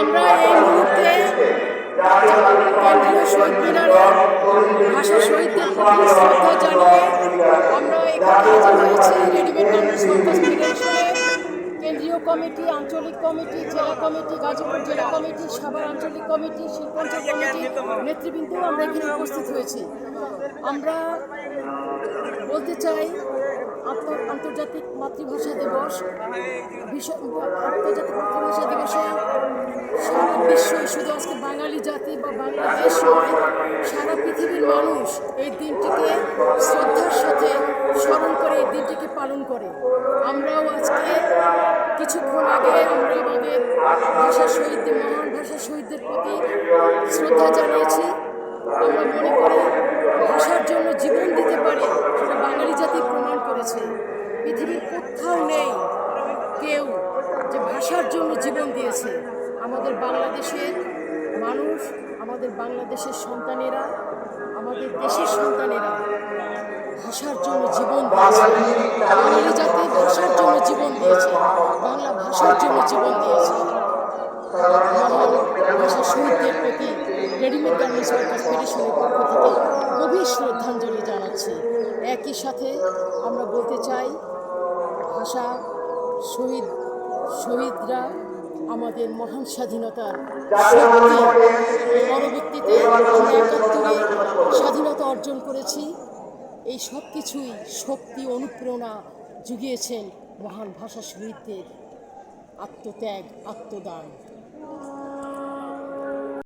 আমরা এই মুহূর্তে কেন্দ্রীয় শহীদ মিনারে ভাষা শহীদদের প্রতি শ্রদ্ধা জানিয়ে আমরা এখানে হাজির হয়েছি রেডিমেড গার্মেন্টস ওয়ার্কার্স ফেডারেশনের কেন্দ্রীয় কমিটি, আঞ্চলিক কমিটি, জেলা কমিটি, গাজীপুর জেলা কমিটি, সাভার আঞ্চলিক কমিটি, শিল্পাঞ্চল কমিটি নেতৃবৃন্দ আমরা এখানে উপস্থিত হয়েছি। আমরা বলতে চাই আন্তর্জাতিক মাতৃভাষা দিবস আন্তর্জাতিক মাতৃভাষা দিবসে সারা বিশ্বই, শুধু আজকে বাঙালি জাতি বা বাংলাদেশ নয়, সারা পৃথিবীর মানুষ এই দিনটিকে শ্রদ্ধার সাথে স্মরণ করে এই দিনটিকে পালন করে। আমরাও আজকে কিছুক্ষণ আগে আমরা আমাদের ভাষা শহীদদের, মহান ভাষা শহীদদের প্রতি শ্রদ্ধা জানিয়েছি। আমরা মনে করি ভাষার জন্য জীবন দিতে পারে, সেটা বাঙালি জাতি প্রমাণ করেছে। পৃথিবীর কোথাও নেই কেউ যে ভাষার জন্য জীবন দিয়েছে। আমাদের বাংলাদেশের মানুষ, আমাদের বাংলাদেশের সন্তানেরা, আমাদের দেশের সন্তানেরা ভাষার জন্য জীবন দিয়েছে। বাঙালি জাতি ভাষার জন্য জীবন দিয়েছে, বাংলা ভাষার জন্য জীবন দিয়েছে। মহান ভাষা শহীদদের প্রতি রেডিমেড গার্মেন্টস ওয়ার্কার্স ফেডারেশনের পক্ষ থেকে গভীর শ্রদ্ধাঞ্জলি জানাচ্ছি। একই সাথে আমরা বলতে চাই, ভাষা শহীদরা আমাদের মহান স্বাধীনতার শক্তি। পরবর্তীতে আমরা ৭১-এ স্বাধীনতা অর্জন করেছি। এই সব কিছুই শক্তি, অনুপ্রেরণা জুগিয়েছেন মহান ভাষা শহীদদের আত্মত্যাগ, আত্মদান।